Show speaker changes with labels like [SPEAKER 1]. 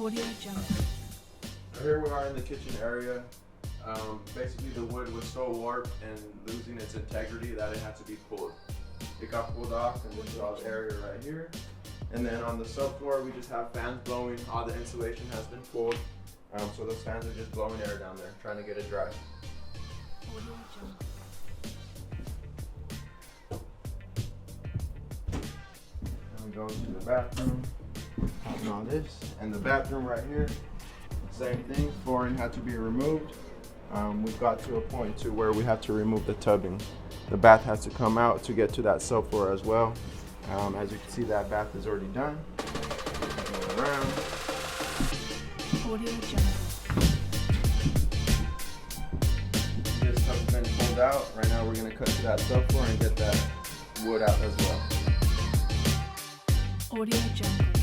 [SPEAKER 1] Audio Jungle.
[SPEAKER 2] Here we are in the kitchen area. Basically the wood was so warped and losing its integrity that it had to be pulled. It got pulled off, and this is all the area right here. And then on the subfloor we just have fans blowing. All the insulation has been pulled. So those fans are just blowing air down there, trying to get it dry.
[SPEAKER 1] Audio Jungle.
[SPEAKER 2] Then we go to the bathroom, having all this. And the bathroom right here, same thing, flooring had to be removed. We've got to a point to where we have to remove the tubbing. The bath has to come out to get to that subfloor as well. As you can see, that bath is already done. Go around.
[SPEAKER 1] Audio Jungle.
[SPEAKER 2] This tub's been pulled out. Right now we're gonna cut to that subfloor and get that wood out as well.
[SPEAKER 1] Audio Jungle.